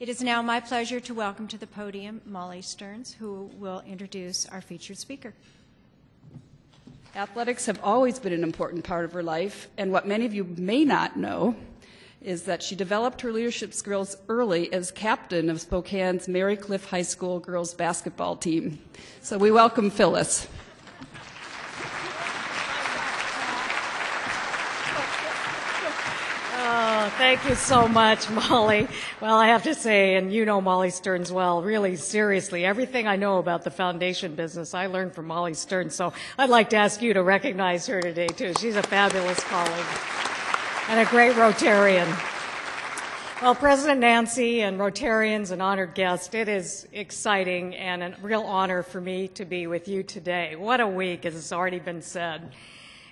It is now my pleasure to welcome to the podium Molly Stearns, who will introduce our featured speaker. Athletics have always been an important part of her life, and what many of you may not know is that she developed her leadership skills early as captain of Spokane's Mary Cliff High School girls basketball team. So we welcome Phyllis. Thank you so much, Molly. Well, I have to say, and you know Molly Stearns well, really seriously, everything I know about the foundation business I learned from Molly Stearns, so I'd like to ask you to recognize her today, too. She's a fabulous colleague and a great Rotarian. Well, President Nancy and Rotarians and honored guests, it is exciting and a real honor for me to be with you today. What a week, as has already been said.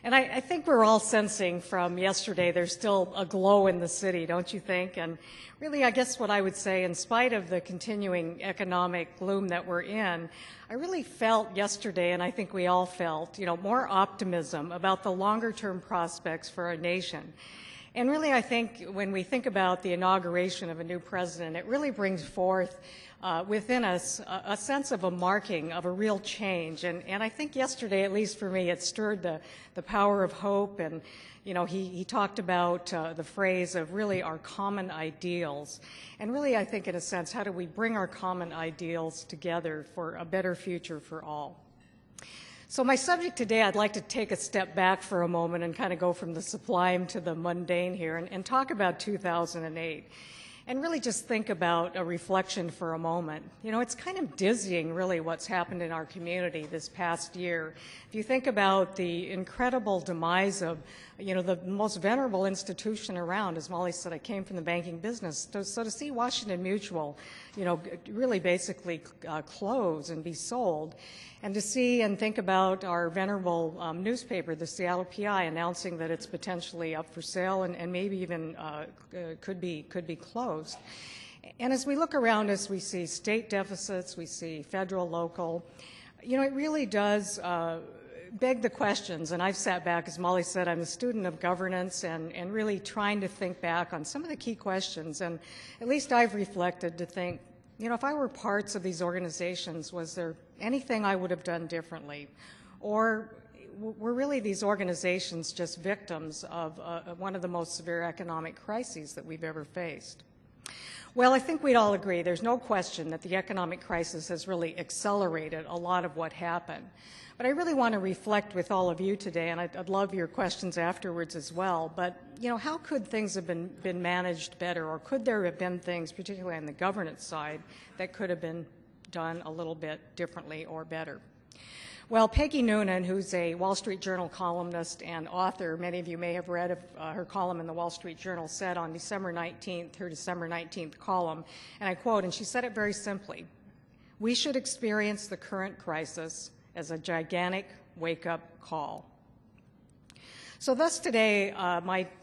And I think we're all sensing from yesterday there's still a glow in the city, don't you think? And really, I guess what I would say, in spite of the continuing economic gloom that we're in, I really felt yesterday, and I think we all felt, more optimism about the longer-term prospects for our nation. And really, I think when we think about the inauguration of a new president, it really brings forth within us a sense of a marking of a real change. And I think yesterday, at least for me, it stirred the power of hope. And, he talked about the phrase of really our common ideals. And really, I think in a sense, how do we bring our common ideals together for a better future for all? So my subject today, I'd like to take a step back for a moment and kind of go from the sublime to the mundane here and talk about 2008. And really just think about a reflection for a moment. It's kind of dizzying, really, what's happened in our community this past year. If you think about the incredible demise of, the most venerable institution around, as Molly said, I came from the banking business. So to see Washington Mutual, really basically close and be sold, and to see and think about our venerable newspaper, the Seattle PI, announcing that it's potentially up for sale and maybe even could be closed. And as we look around us, we see state deficits, we see federal, local. It really does beg the questions, and I've sat back, as Molly said, I'm a student of governance and really trying to think back on some of the key questions, and at least I've reflected to think, if I were parts of these organizations, was there anything I would have done differently? Or were really these organizations just victims of one of the most severe economic crises that we've ever faced? Well, I think we'd all agree there's no question that the economic crisis has really accelerated a lot of what happened. But I really want to reflect with all of you today, and I'd love your questions afterwards as well, but how could things have been managed better, or could there have been things, particularly on the governance side, that could have been done a little bit differently or better? Well, Peggy Noonan, who's a Wall Street Journal columnist and author, many of you may have read of her column in the Wall Street Journal, said on December 19th, her December 19th column, and I quote, and she said it very simply, "We should experience the current crisis as a gigantic wake-up call." So thus today,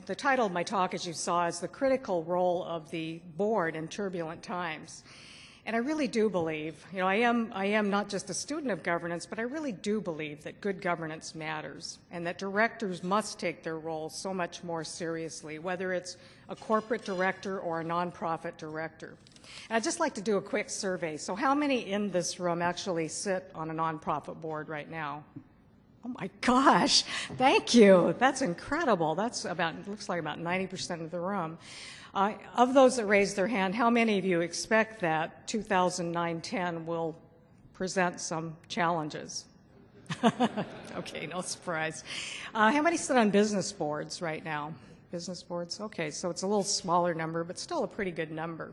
the title of my talk, as you saw, is The Critical Role of the Board in Turbulent Times. And I really do believe, I am not just a student of governance, but I really do believe that good governance matters and that directors must take their roles so much more seriously, whether it's a corporate director or a nonprofit director. And I'd just like to do a quick survey. So how many in this room actually sit on a nonprofit board right now? Oh my gosh, thank you. That's incredible. That's looks like about 90% of the room. Of those that raised their hand, how many of you expect that 2009-10 will present some challenges? Okay, no surprise. How many sit on business boards right now? Business boards? Okay, so it's a little smaller number, but still a pretty good number.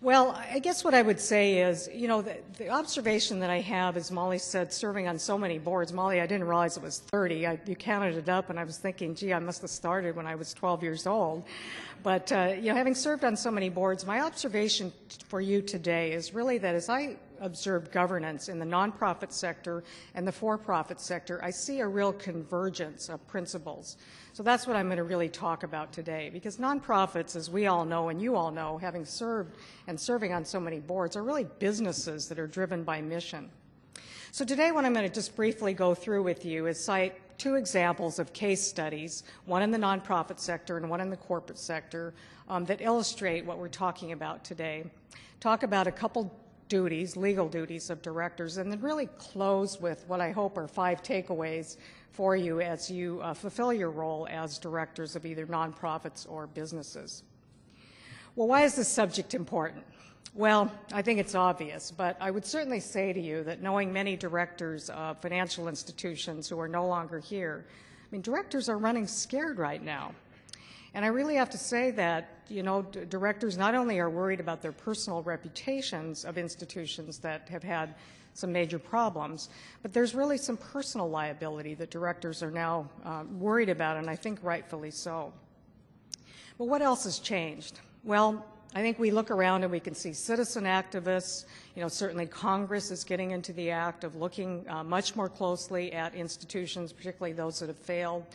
Well, I guess what I would say is, the observation that I have, as Molly said, serving on so many boards. Molly, I didn't realize it was 30. You counted it up, and I was thinking, gee, I must have started when I was 12 years old. But, having served on so many boards, my observation for you today is really that as I observe governance in the nonprofit sector and the for-profit sector, I see a real convergence of principles. So that's what I'm going to really talk about today, because nonprofits, as we all know and you all know, having served and serving on so many boards, are really businesses that are driven by mission. So today what I'm going to just briefly go through with you is cite two examples of case studies, one in the nonprofit sector and one in the corporate sector, that illustrate what we're talking about today. Talk about a couple duties, legal duties of directors, and then really close with what I hope are 5 takeaways for you as you fulfill your role as directors of either nonprofits or businesses. Well, why is this subject important? Well, I think it's obvious, but I would certainly say to you that knowing many directors of financial institutions who are no longer here, I mean, directors are running scared right now. And I really have to say that, you know, directors not only are worried about their personal reputations of institutions that have had some major problems, but there's really some personal liability that directors are now worried about, and I think rightfully so. But what else has changed? Well, I think we look around and we can see citizen activists. You know, certainly Congress is getting into the act of looking much more closely at institutions, particularly those that have failed.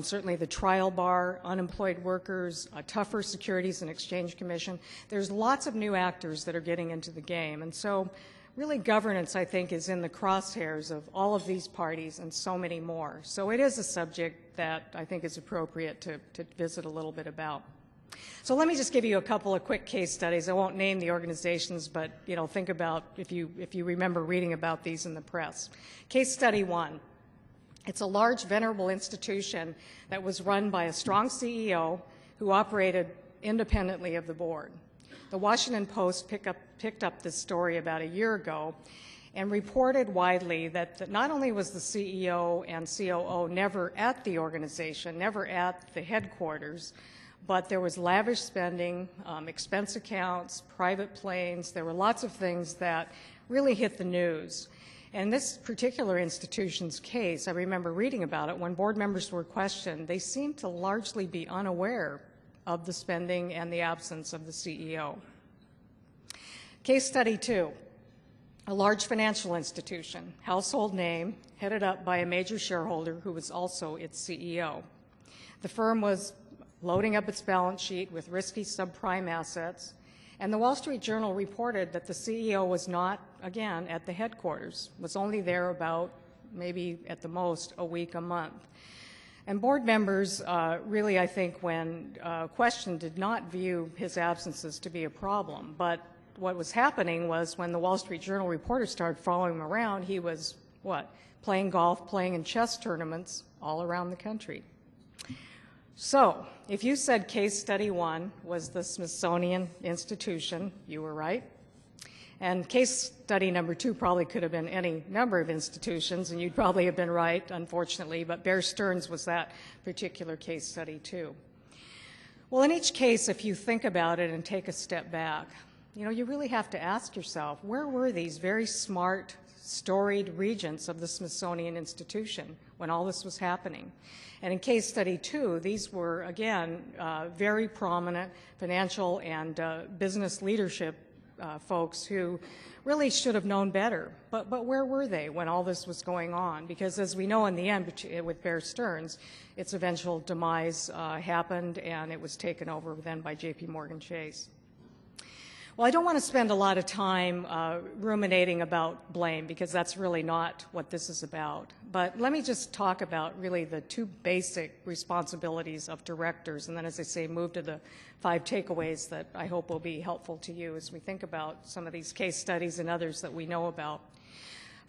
Certainly the trial bar, unemployed workers, a tougher Securities and Exchange Commission. There's lots of new actors that are getting into the game. And so really governance, I think, is in the crosshairs of all of these parties and so many more. So it is a subject that I think is appropriate to visit a little bit about. So let me just give you a couple of quick case studies. I won't name the organizations, but you know, think about if you remember reading about these in the press. Case study 1. It's a large, venerable institution that was run by a strong CEO who operated independently of the board. The Washington Post picked up this story about a year ago and reported widely that not only was the CEO and COO never at the organization, never at the headquarters, but there was lavish spending, expense accounts, private planes. There were lots of things that really hit the news. And this particular institution's case, I remember reading about it, when board members were questioned, they seemed to largely be unaware of the spending and the absence of the CEO. Case study 2, a large financial institution, household name, headed up by a major shareholder who was also its CEO. The firm was loading up its balance sheet with risky subprime assets, and the Wall Street Journal reported that the CEO was not, again, at the headquarters, was only there about maybe at the most a week, a month. And board members really, I think, when questioned, did not view his absences to be a problem. But what was happening was when the Wall Street Journal reporters started following him around, he was, what, playing golf, playing in chess tournaments all around the country. So, if you said case study 1 was the Smithsonian Institution, you were right. And case study number 2 probably could have been any number of institutions, and you'd probably have been right, unfortunately, but Bear Stearns was that particular case study too. Well, in each case, if you think about it and take a step back, you know, you really have to ask yourself, where were these very smart, storied regents of the Smithsonian Institution when all this was happening? And in case study 2, these were, again, very prominent financial and business leadership folks who really should have known better. But where were they when all this was going on? Because as we know in the end with Bear Stearns, its eventual demise happened, and it was taken over then by J.P. Morgan Chase. Well, I don't want to spend a lot of time ruminating about blame, because that's really not what this is about. But let me just talk about really the 2 basic responsibilities of directors, and then, as I say, move to the 5 takeaways that I hope will be helpful to you as we think about some of these case studies and others that we know about.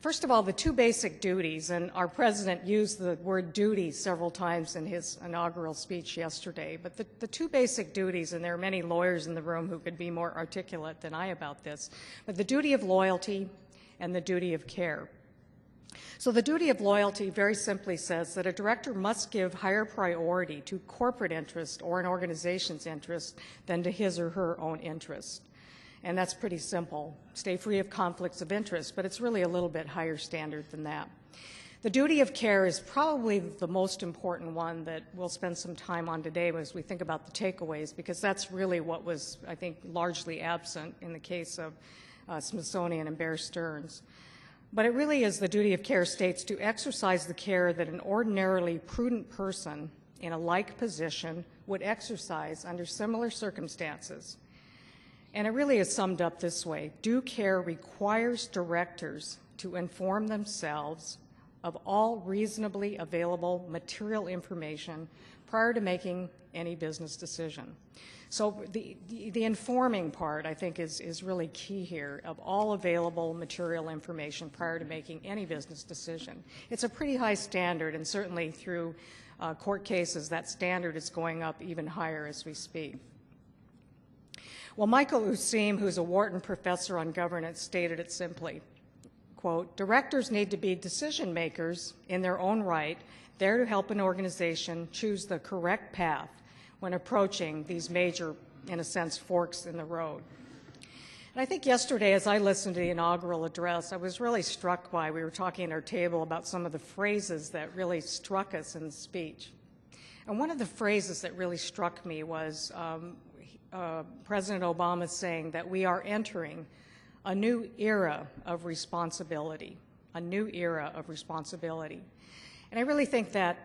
First of all, the 2 basic duties, and our president used the word duty several times in his inaugural speech yesterday, but the 2 basic duties, and there are many lawyers in the room who could be more articulate than I about this, but the duty of loyalty and the duty of care. So the duty of loyalty very simply says that a director must give higher priority to corporate interest or an organization's interest than to his or her own interest. And that's pretty simple. Stay free of conflicts of interest, but it's really a little bit higher standard than that. The duty of care is probably the most important one that we'll spend some time on today as we think about the takeaways, because that's really what was, I think, largely absent in the case of Smithsonian and Bear Stearns. But it really is the duty of care states to exercise the care that an ordinarily prudent person in a like position would exercise under similar circumstances. And it really is summed up this way. Due care requires directors to inform themselves of all reasonably available material information prior to making any business decision. So the informing part, I think, is really key here, of all available material information prior to making any business decision. It's a pretty high standard, and certainly through court cases, that standard is going up even higher as we speak. Well, Michael Useem, who's a Wharton professor on governance, stated it simply, quote, "Directors need to be decision makers in their own right, there to help an organization choose the correct path when approaching these major, in a sense, forks in the road." And I think yesterday, as I listened to the inaugural address, I was really struck by, we were talking at our table about some of the phrases that really struck us in the speech. And one of the phrases that really struck me was President Obama saying that we are entering a new era of responsibility, a new era of responsibility. And I really think that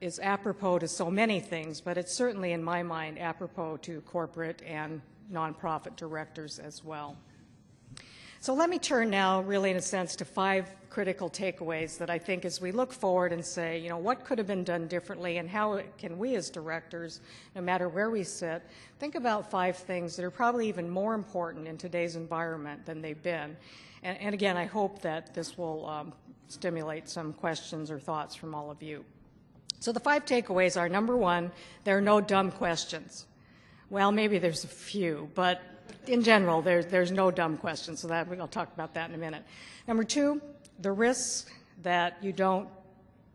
is apropos to so many things, but it's certainly, in my mind, apropos to corporate and nonprofit directors as well. So let me turn now, really in a sense, to 5 critical takeaways that I think, as we look forward and say, you know, what could have been done differently, and how can we as directors, no matter where we sit, think about 5 things that are probably even more important in today's environment than they've been. And again, I hope that this will stimulate some questions or thoughts from all of you. So the 5 takeaways are, number 1, there are no dumb questions. Well, maybe there's a few, but in general, there's no dumb questions, so I'll talk about that in a minute. Number 2, the risks that you don't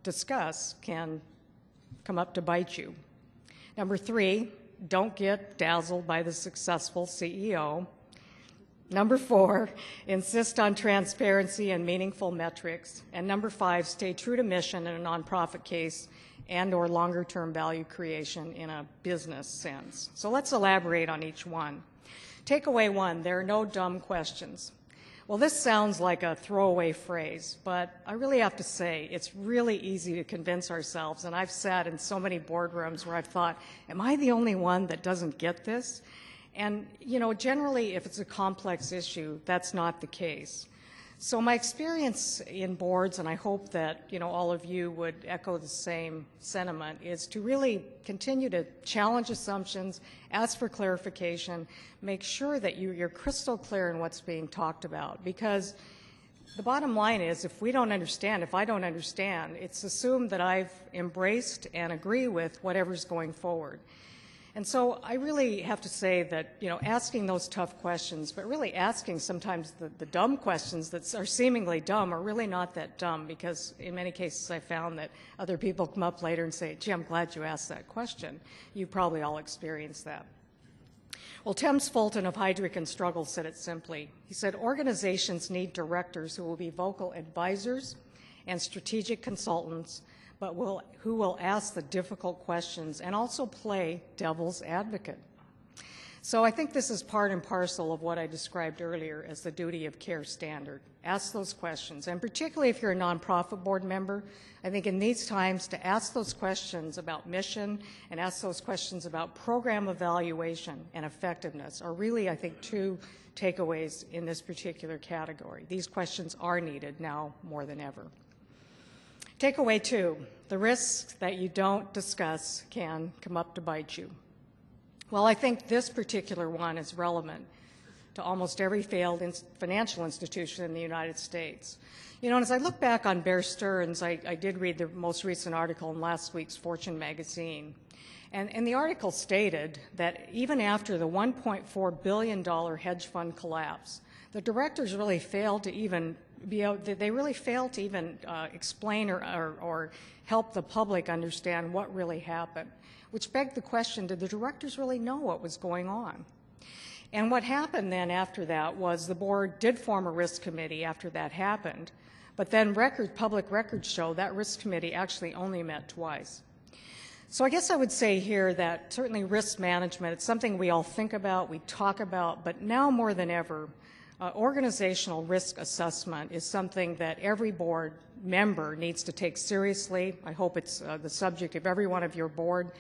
discuss can come up to bite you. Number 3, don't get dazzled by the successful CEO. Number 4, insist on transparency and meaningful metrics. And number 5, stay true to mission in a nonprofit case and or longer-term value creation in a business sense. So let's elaborate on each one. Takeaway 1, there are no dumb questions. Well, this sounds like a throwaway phrase, but I really have to say it's really easy to convince ourselves, and I've sat in so many boardrooms where I've thought, am I the only one that doesn't get this? And, you know, generally, if it's a complex issue, that's not the case. So my experience in boards, and I hope that, you know, all of you would echo the same sentiment, is to really continue to challenge assumptions, ask for clarification, make sure that you're crystal clear in what's being talked about. Because the bottom line is, if I don't understand, it's assumed that I've embraced and agree with whatever's going forward. And so I really have to say that, you know, asking those tough questions, but really asking sometimes the dumb questions that are seemingly dumb are really not that dumb, because in many cases I found that other people come up later and say, gee, I'm glad you asked that question. You probably all experienced that. Well, Thames Fulton of Heidrick & Struggle said it simply. He said, organizations need directors who will be vocal advisors and strategic consultants, but who will ask the difficult questions and also play devil's advocate. So I think this is part and parcel of what I described earlier as the duty of care standard. Ask those questions, and particularly if you're a nonprofit board member, I think in these times to ask those questions about mission and ask those questions about program evaluation and effectiveness are really, I think, 2 takeaways in this particular category. These questions are needed now more than ever. Takeaway 2, the risks that you don't discuss can come up to bite you. Well, I think this particular one is relevant to almost every failed financial institution in the United States. You know, and as I look back on Bear Stearns, I did read the most recent article in last week's Fortune magazine. And the article stated that even after the $1.4 billion hedge fund collapse, the directors really failed to even explain or help the public understand what really happened, which begged the question, did the directors really know what was going on? And what happened then after that was the board did form a risk committee after that happened, but then public records show that risk committee actually only met twice. So I guess I would say here that certainly risk management, it's something we all think about, we talk about, but now more than ever, organizational risk assessment is something that every board member needs to take seriously. I hope it's the subject of every one of your board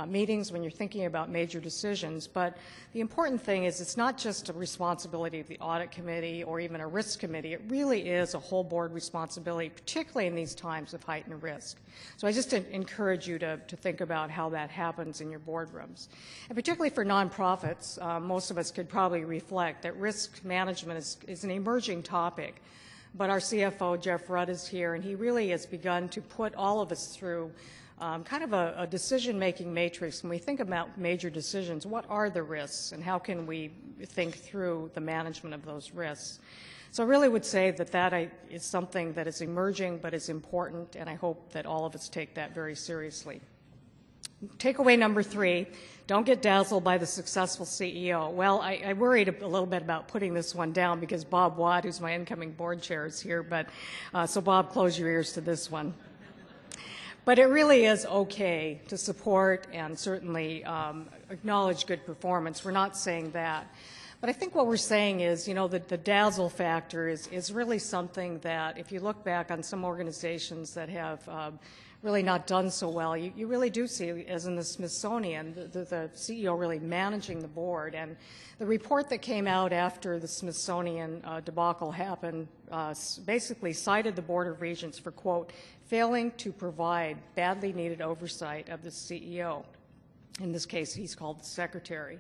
meetings when you're thinking about major decisions. But the important thing is it's not just a responsibility of the audit committee or even a risk committee. It really is a whole board responsibility, particularly in these times of heightened risk. So I just encourage you to think about how that happens in your boardrooms. And particularly for nonprofits, most of us could probably reflect that risk management is an emerging topic. But our CFO, Jeff Rudd, is here, and he really has begun to put all of us through kind of a decision-making matrix. When we think about major decisions, what are the risks, and how can we think through the management of those risks? So I really would say that is something that is emerging but is important, and I hope that all of us take that very seriously. Takeaway number 3, don't get dazzled by the successful CEO. Well, I worried a little bit about putting this one down because Bob Watt, who's my incoming board chair, is here, but so Bob, close your ears to this one. But it really is okay to support and certainly acknowledge good performance. We're not saying that. But I think what we're saying is, you know, the dazzle factor is really something that if you look back on some organizations that have really not done so well, you really do see, as in the Smithsonian, the CEO really managing the board. And the report that came out after the Smithsonian debacle happened basically cited the Board of Regents for, quote, failing to provide badly needed oversight of the CEO. In this case, he's called the secretary.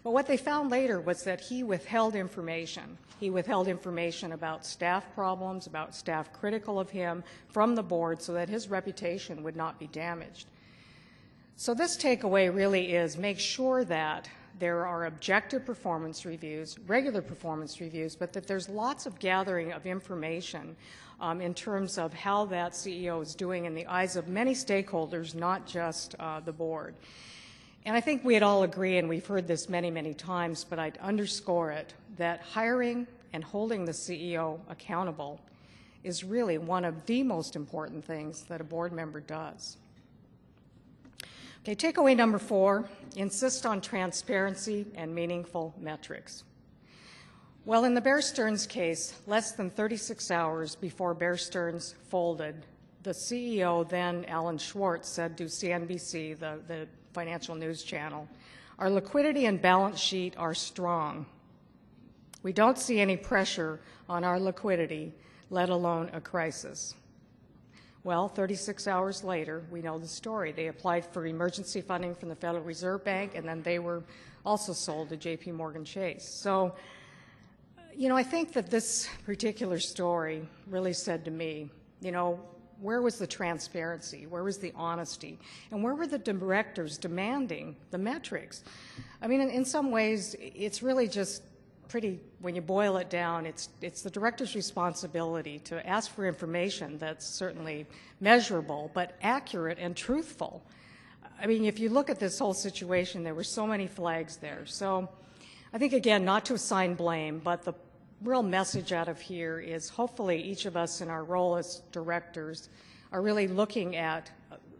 But what they found later was that he withheld information. He withheld information about staff problems, about staff critical of him from the board so that his reputation would not be damaged. So this takeaway really is make sure that there are objective performance reviews, regular performance reviews, but that there's lots of gathering of information in terms of how that CEO is doing in the eyes of many stakeholders, not just the board. And I think we'd all agree, and we've heard this many, many times, but I'd underscore it, that hiring and holding the CEO accountable is really one of the most important things that a board member does. Okay, takeaway number 4, insist on transparency and meaningful metrics. Well, in the Bear Stearns case, less than 36 hours before Bear Stearns folded, the CEO, then Alan Schwartz, said to CNBC, the financial news channel, our liquidity and balance sheet are strong. We don't see any pressure on our liquidity, let alone a crisis. Well, 36 hours later, we know the story. They applied for emergency funding from the Federal Reserve Bank, and then they were also sold to J.P. Morgan Chase. So, you know, I think that this particular story really said to me, you know, where was the transparency? Where was the honesty? And where were the directors demanding the metrics? I mean, in some ways, it's really just pretty, when you boil it down, it's the director's responsibility to ask for information that's certainly measurable, but accurate and truthful. I mean, if you look at this whole situation, there were so many flags there. So I think, again, not to assign blame, but the real message out of here is hopefully each of us in our role as directors are really looking at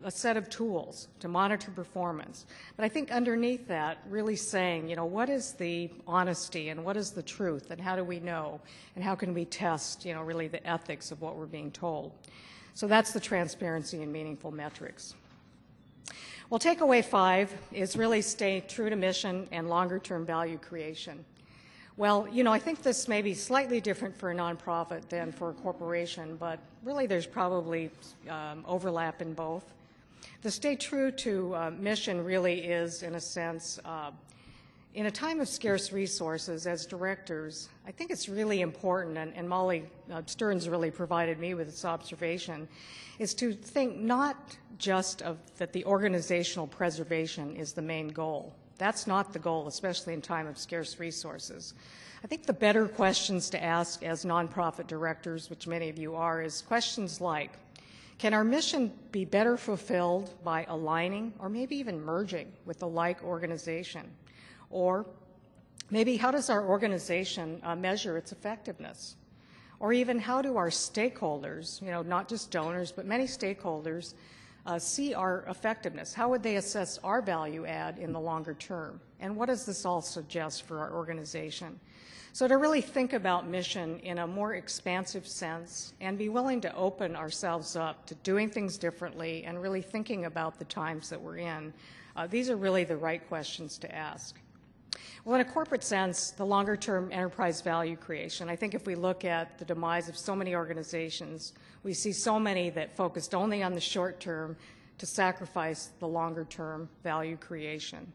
a set of tools to monitor performance. But I think underneath that, really saying, you know, what is the honesty and what is the truth and how do we know and how can we test, you know, really the ethics of what we're being told. So that's the transparency and meaningful metrics. Well, takeaway 5 is really stay true to mission and longer-term value creation. Well, you know, I think this may be slightly different for a nonprofit than for a corporation, but really there's probably overlap in both. The stay true to mission really is, in a sense, in a time of scarce resources as directors, I think it's really important, and Molly Stearns really provided me with this observation, is to think not just of that the organizational preservation is the main goal. That's not the goal, especially in time of scarce resources. I think the better questions to ask as nonprofit directors, which many of you are, is questions like, can our mission be better fulfilled by aligning or maybe even merging with a like organization? Or maybe how does our organization measure its effectiveness? Or even how do our stakeholders, you know, not just donors, but many stakeholders, see our effectiveness? How would they assess our value add in the longer term? And what does this all suggest for our organization? So to really think about mission in a more expansive sense and be willing to open ourselves up to doing things differently and really thinking about the times that we're in, these are really the right questions to ask. Well, in a corporate sense, the longer-term enterprise value creation, I think if we look at the demise of so many organizations, we see so many that focused only on the short term to sacrifice the longer-term value creation.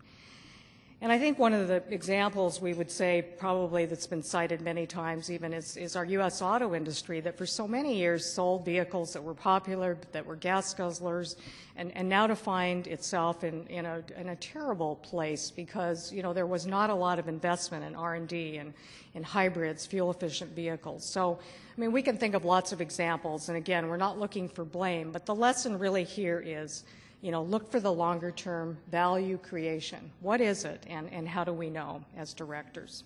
And I think one of the examples we would say probably that's been cited many times even is our U.S. auto industry that for so many years sold vehicles that were popular, that were gas guzzlers, and now to find itself in a terrible place because, you know, there was not a lot of investment in R&D and in hybrids, fuel-efficient vehicles. So, I mean, we can think of lots of examples, and again, we're not looking for blame, but the lesson really here is, you know, look for the longer-term value creation. What is it, and how do we know as directors?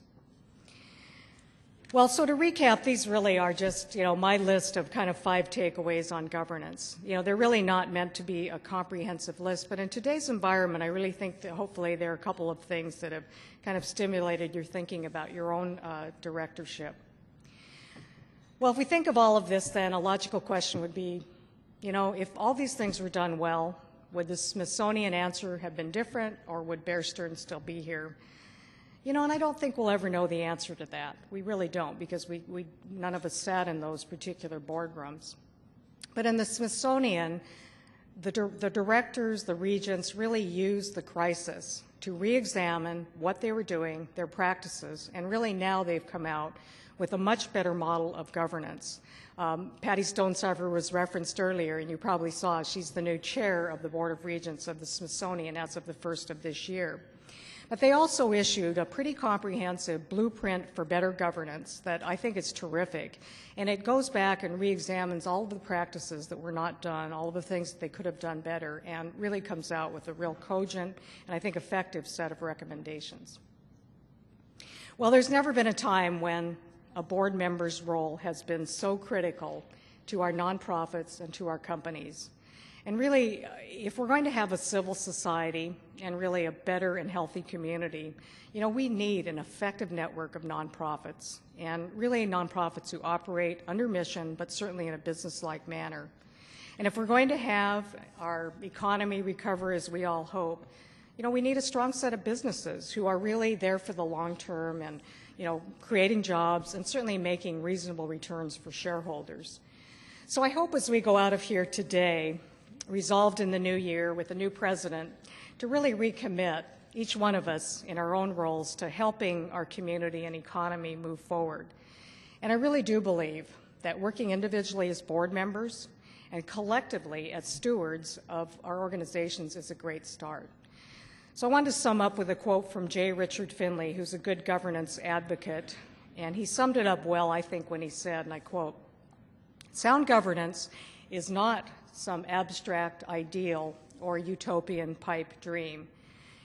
Well, so to recap, these really are just, you know, my list of kind of 5 takeaways on governance. You know, they're really not meant to be a comprehensive list, but in today's environment, I really think that hopefully there are a couple of things that have kind of stimulated your thinking about your own directorship. Well, if we think of all of this, then a logical question would be, you know, if all these things were done well, would the Smithsonian answer have been different, or would Bear Stearns still be here? You know, and I don't think we'll ever know the answer to that. We really don't, because none of us sat in those particular boardrooms. But in the Smithsonian, the directors, the regents really used the crisis to re-examine what they were doing, their practices, and really now they've come out with a much better model of governance. Patty Stonesifer was referenced earlier, and you probably saw she's the new chair of the Board of Regents of the Smithsonian as of the 1st of this year. But they also issued a pretty comprehensive blueprint for better governance that I think is terrific. And it goes back and re-examines all of the practices that were not done, all of the things that they could have done better, and really comes out with a real cogent and I think effective set of recommendations. Well, there's never been a time when a board member's role has been so critical to our nonprofits and to our companies. And really, if we're going to have a civil society and really a better and healthy community, you know, we need an effective network of nonprofits, and really nonprofits who operate under mission, but certainly in a business-like manner. And if we're going to have our economy recover as we all hope, you know, we need a strong set of businesses who are really there for the long term and, you know, creating jobs and certainly making reasonable returns for shareholders. So I hope as we go out of here today, resolved in the new year with a new president, to really recommit each one of us in our own roles to helping our community and economy move forward. And I really do believe that working individually as board members and collectively as stewards of our organizations is a great start. So I wanted to sum up with a quote from J. Richard Finley, who's a good governance advocate, and he summed it up well, I think, when he said, and I quote, "Sound governance is not some abstract ideal or utopian pipe dream.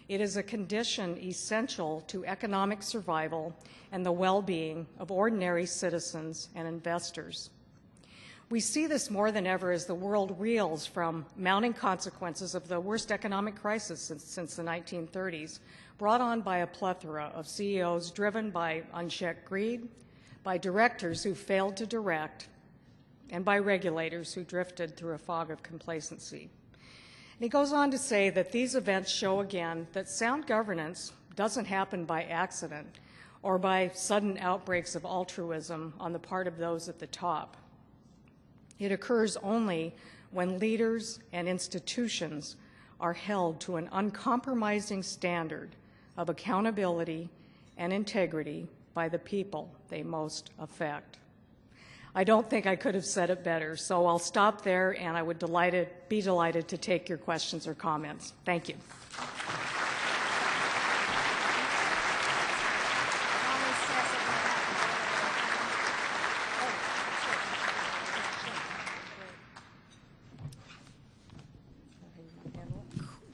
It is a condition essential to economic survival and the well-being of ordinary citizens and investors." We see this more than ever as the world reels from mounting consequences of the worst economic crisis since the 1930s, brought on by a plethora of CEOs driven by unchecked greed, by directors who failed to direct, and by regulators who drifted through a fog of complacency. And he goes on to say that these events show again that sound governance doesn't happen by accident or by sudden outbreaks of altruism on the part of those at the top. It occurs only when leaders and institutions are held to an uncompromising standard of accountability and integrity by the people they most affect. I don't think I could have said it better, so I'll stop there, and I would be delighted to take your questions or comments. Thank you.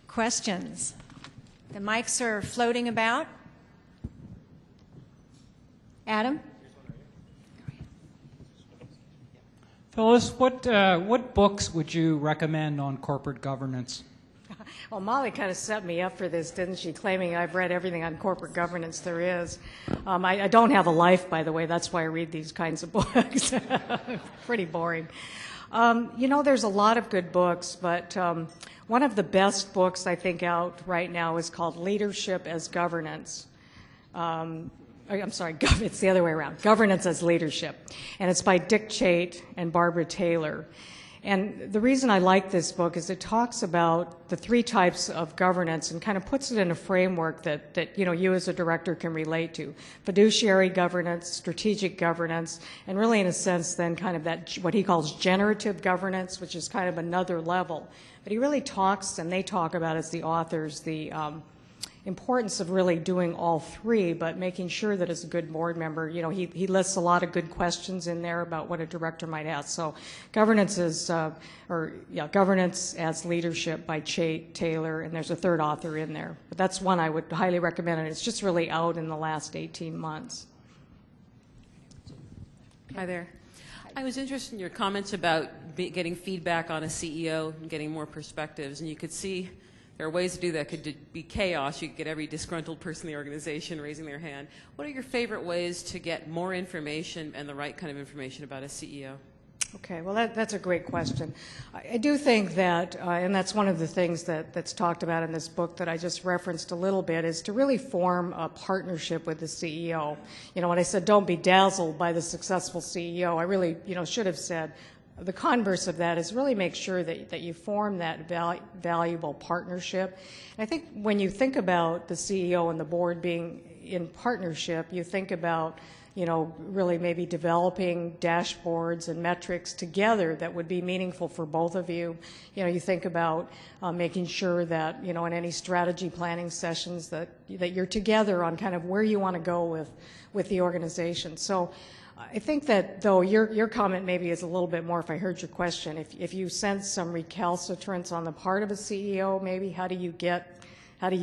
Questions? The mics are floating about. Adam? Phyllis, what books would you recommend on corporate governance? Well, Molly kind of set me up for this, didn't she, claiming I've read everything on corporate governance there is. I don't have a life, by the way. That's why I read these kinds of books. Pretty boring. There's a lot of good books, but one of the best books I think out right now is called Leadership as Governance. I'm sorry, it's the other way around, Governance as Leadership. And it's by Dick Chait and Barbara Taylor. And the reason I like this book is it talks about the 3 types of governance and kind of puts it in a framework that you as a director can relate to. Fiduciary governance, strategic governance, and really in a sense then kind of that what he calls generative governance, which is kind of another level. But he really talks, and they talk about as the authors, the importance of really doing all 3, but making sure that as a good board member, he lists a lot of good questions in there about what a director might ask. So governance as Leadership by Chait, Taylor, and there's a 3rd author in there. But that's one I would highly recommend, and it's just really out in the last 18 months. Hi there. I was interested in your comments about getting feedback on a CEO and getting more perspectives, and you could see there are ways to do that. Could be chaos. You could get every disgruntled person in the organization raising their hand. What are your favorite ways to get more information and the right kind of information about a CEO? Okay, well, that's a great question. I do think that, and that's one of the things that's talked about in this book that I just referenced a little bit, is to really form a partnership with the CEO. When I said don't be dazzled by the successful CEO, I really, should have said the converse of that is really make sure that you form that valuable partnership. And I think when you think about the CEO and the board being in partnership, you think about really maybe developing dashboards and metrics together that would be meaningful for both of you. You think about making sure that, in any strategy planning sessions that you're together on kind of where you want to go with the organization. So I think that, though, your comment maybe is a little bit more, if I heard your question, if you sense some recalcitrance on the part of a CEO, maybe how do you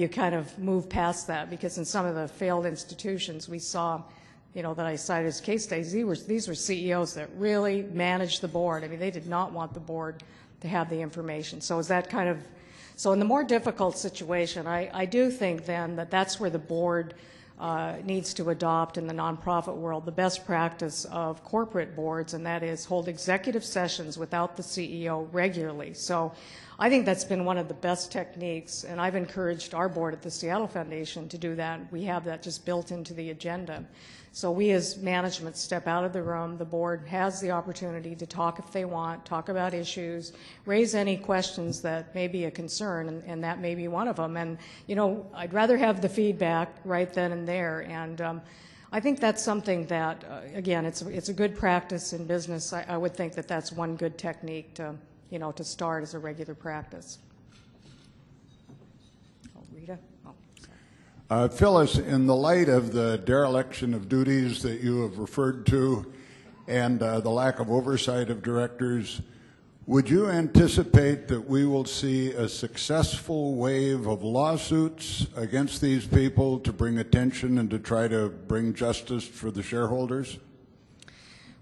kind of move past that? Because in some of the failed institutions we saw, that I cited as case studies, these were CEOs that really managed the board. I mean, they did not want the board to have the information. So is that kind of, so in the more difficult situation, I do think then that that's where the board needs to adopt in the nonprofit world the best practice of corporate boards, and that is hold executive sessions without the CEO regularly. So I think that's been one of the best techniques, and I've encouraged our board at the Seattle Foundation to do that. We have that just built into the agenda. So we as management step out of the room. The board has the opportunity to talk if they want, talk about issues, raise any questions that may be a concern, and that may be one of them. And, I'd rather have the feedback right then and there. And I think that's something that, again, it's a good practice in business. I would think that that's one good technique to start as a regular practice. Oh, Rita? Oh, sorry. Phyllis, in the light of the dereliction of duties that you have referred to and the lack of oversight of directors, would you anticipate that we will see a successful wave of lawsuits against these people to bring attention and to try to bring justice for the shareholders?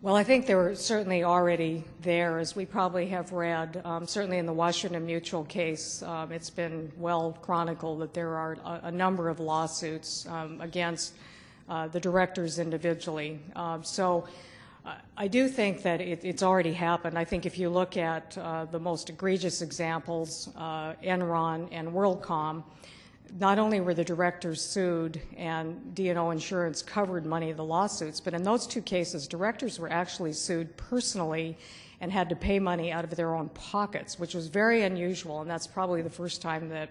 Well, I think they were certainly already there, as we probably have read. Certainly in the Washington Mutual case, it's been well chronicled that there are a number of lawsuits against the directors individually. So I do think that it's already happened. I think if you look at the most egregious examples, Enron and WorldCom, not only were the directors sued and D&O Insurance covered money of the lawsuits, but in those 2 cases, directors were actually sued personally and had to pay money out of their own pockets, which was very unusual, and that's probably the first time that,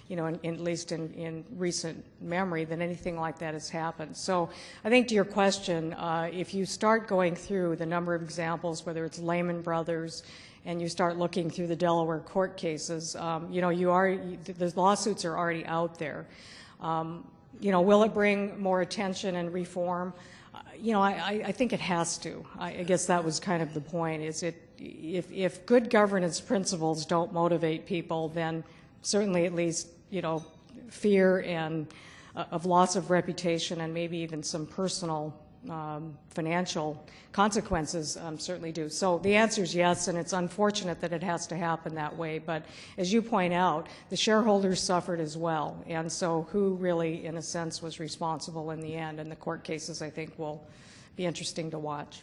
at least in recent memory, that anything like that has happened. So I think to your question, if you start going through the number of examples, whether it's Lehman Brothers, and you start looking through the Delaware court cases, the lawsuits are already out there. Will it bring more attention and reform? I think it has to. I guess that was kind of the point. If good governance principles don't motivate people, then certainly at least fear and of loss of reputation and maybe even some personal financial consequences certainly do. So the answer is yes, and it's unfortunate that it has to happen that way. But as you point out, the shareholders suffered as well. And so who really, in a sense, was responsible in the end? And the court cases, I think, will be interesting to watch.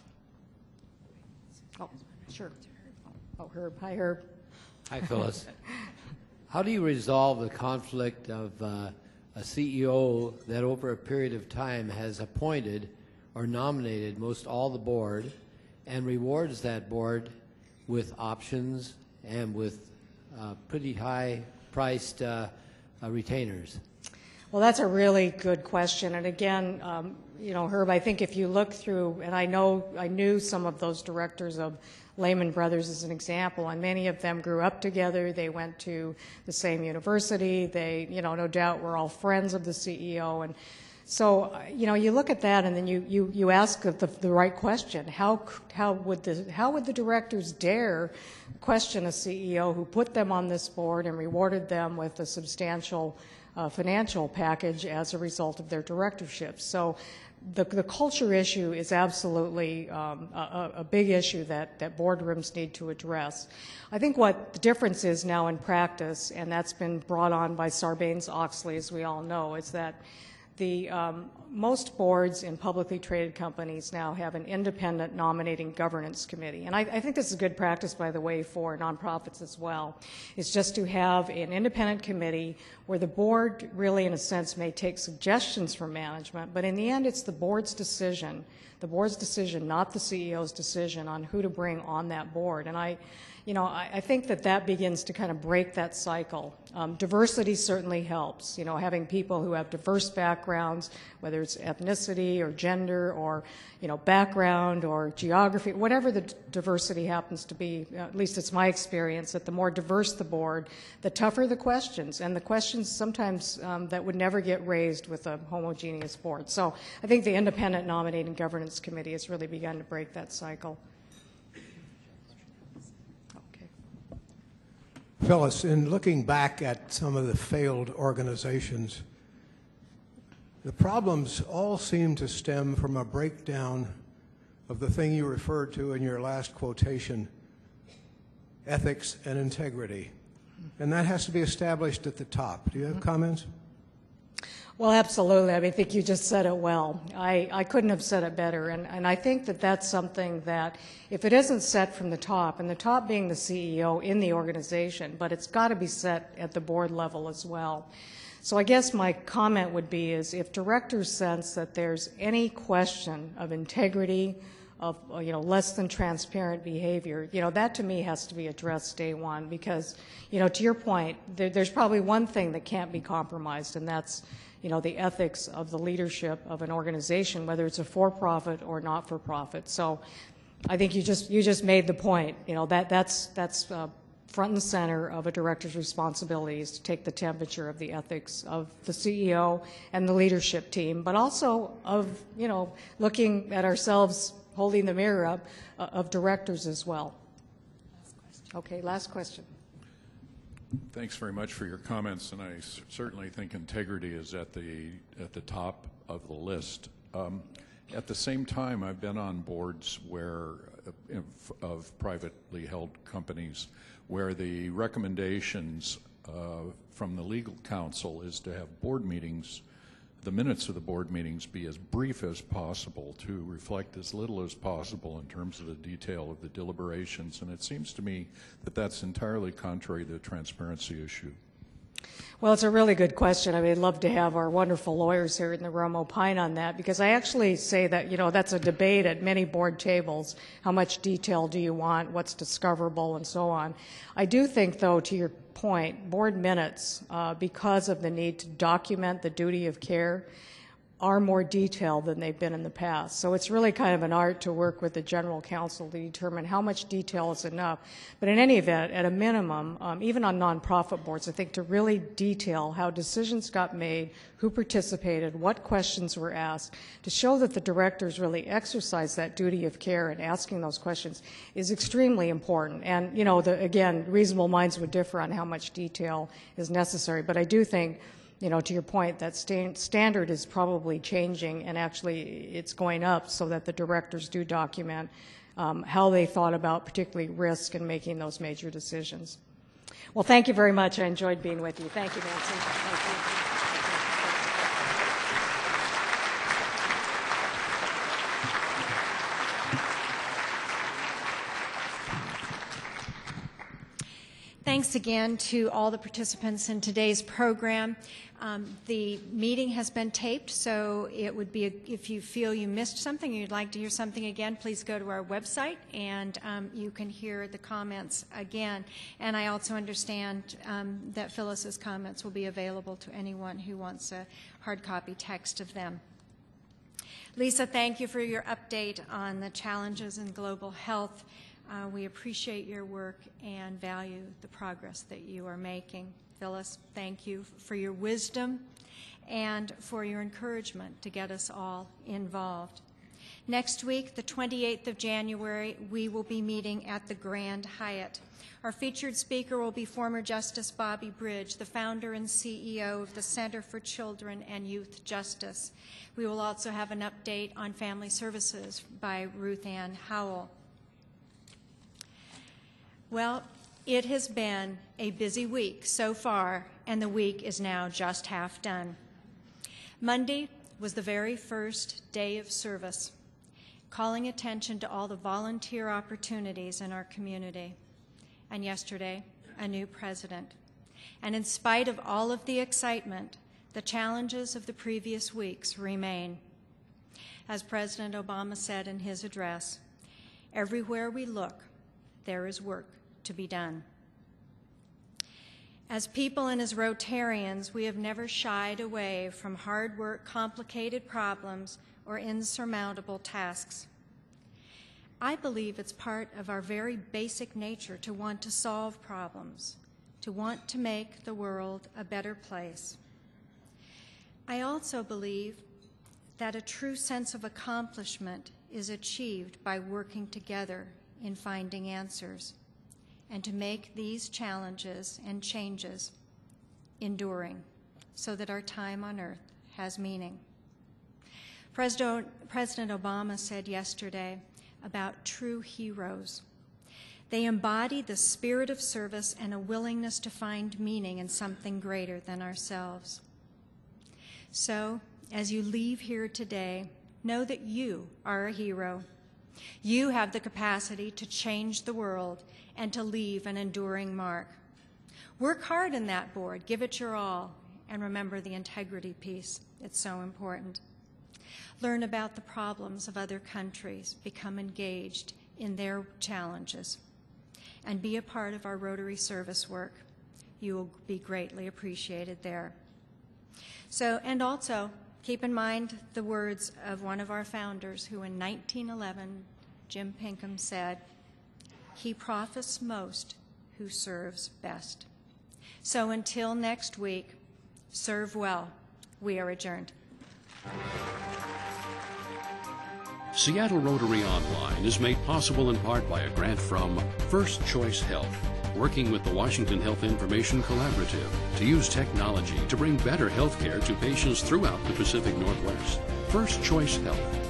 Oh, sure. Oh, Herb. Hi, Herb. Hi, Phyllis. How do you resolve the conflict of a CEO that over a period of time has appointed or nominated most all the board and rewards that board with options and with pretty high-priced retainers? Well, that's a really good question. And again, you know, Herb, I think if you look through, and I knew some of those directors of Lehman Brothers as an example, and many of them grew up together. They went to the same university. They, you know, no doubt were all friends of the CEO. And so, you know, you look at that, and then you ask the right question. How would the directors dare question a CEO who put them on this board and rewarded them with a substantial financial package as a result of their directorship? So the culture issue is absolutely a big issue that boardrooms need to address. I think what the difference is now in practice, and that's been brought on by Sarbanes-Oxley, as we all know, is that the most boards in publicly traded companies now have an independent nominating governance committee. And I think this is good practice, by the way, for nonprofits as well. It's just to have an independent committee where the board really, in a sense, may take suggestions from management, but in the end, it's the board's decision, not the CEO's decision on who to bring on that board. And I think that begins to kind of break that cycle. Diversity certainly helps. You know, having people who have diverse backgrounds, whether it's ethnicity or gender or, you know, background or geography, whatever the diversity happens to be, at least it's my experience, that the more diverse the board, the tougher the questions, and the questions sometimes that would never get raised with a homogeneous board. So I think the independent nominating governance committee has really begun to break that cycle. Phyllis, in looking back at some of the failed organizations, the problems all seem to stem from a breakdown of the thing you referred to in your last quotation, ethics and integrity. And that has to be established at the top. Do you have comments? Well, absolutely. I mean, I think you just said it well. I couldn't have said it better. And I think that that's something that, if it isn't set from the top, and the top being the CEO in the organization, but it's got to be set at the board level as well. So I guess my comment would be is if directors sense that there's any question of integrity, of less than transparent behavior, that to me has to be addressed day one, because, to your point, there's probably one thing that can't be compromised, and that's the ethics of the leadership of an organization, whether it's a for-profit or not-for-profit. So I think you just made the point. That's front and center of a director's responsibility, is to take the temperature of the ethics of the CEO and the leadership team, but also of looking at ourselves, holding the mirror up, of directors as well. Okay, last question. Thanks very much for your comments, and I certainly think integrity is at the top of the list. At the same time, I've been on boards of privately held companies where the recommendations from the legal counsel is to have board meetings, the minutes of the board meetings, be as brief as possible to reflect as little as possible in terms of the detail of the deliberations. And it seems to me that that's entirely contrary to the transparency issue. Well, it's a really good question. I mean, I'd love to have our wonderful lawyers here in the room opine on that, because I actually say that, that's a debate at many board tables. How much detail do you want? What's discoverable, and so on. I do think, though, to your point, board minutes, because of the need to document the duty of care, are more detailed than they've been in the past. So it's really kind of an art to work with the general counsel to determine how much detail is enough. But in any event, at a minimum, even on nonprofit boards, I think to really detail how decisions got made, who participated, what questions were asked, to show that the directors really exercise that duty of care in asking those questions is extremely important. And, again, reasonable minds would differ on how much detail is necessary. But I do think to your point, that standard is probably changing, and actually it's going up so that the directors do document how they thought about particularly risk in making those major decisions. Well, thank you very much. I enjoyed being with you. Thank you, Nancy. Thank you. Thanks again to all the participants in today's program. The meeting has been taped, so it would be, if you feel you missed something, you'd like to hear something again, please go to our website and you can hear the comments again. And I also understand that Phyllis's comments will be available to anyone who wants a hard copy text of them. Lisa, thank you for your update on the challenges in global health. We appreciate your work and value the progress that you are making. Phyllis, thank you for your wisdom and for your encouragement to get us all involved. Next week, the 28th of January, we will be meeting at the Grand Hyatt. Our featured speaker will be former Justice Bobby Bridge, the founder and CEO of the Center for Children and Youth Justice. We will also have an update on family services by Ruth Ann Howell. Well, it has been a busy week so far, and the week is now just half done. Monday was the very first day of service, calling attention to all the volunteer opportunities in our community. And yesterday, a new president. And in spite of all of the excitement, the challenges of the previous weeks remain. As President Obama said in his address, everywhere we look, there is work to be done. As people and as Rotarians, we have never shied away from hard work, complicated problems, or insurmountable tasks. I believe it's part of our very basic nature to want to solve problems, to want to make the world a better place. I also believe that a true sense of accomplishment is achieved by working together in finding answers, and to make these challenges and changes enduring so that our time on earth has meaning. President Obama said yesterday about true heroes. They embody the spirit of service and a willingness to find meaning in something greater than ourselves. So, as you leave here today, know that you are a hero. You have the capacity to change the world and to leave an enduring mark. Work hard in that board, give it your all, and remember the integrity piece. It's so important. Learn about the problems of other countries, become engaged in their challenges, and be a part of our Rotary service work. You will be greatly appreciated there. So, and also, keep in mind the words of one of our founders who in 1911, Jim Pinkham, said, "He profits most who serves best." So until next week, serve well. We are adjourned. Seattle Rotary Online is made possible in part by a grant from First Choice Health, working with the Washington Health Information Collaborative to use technology to bring better health care to patients throughout the Pacific Northwest. First Choice Health.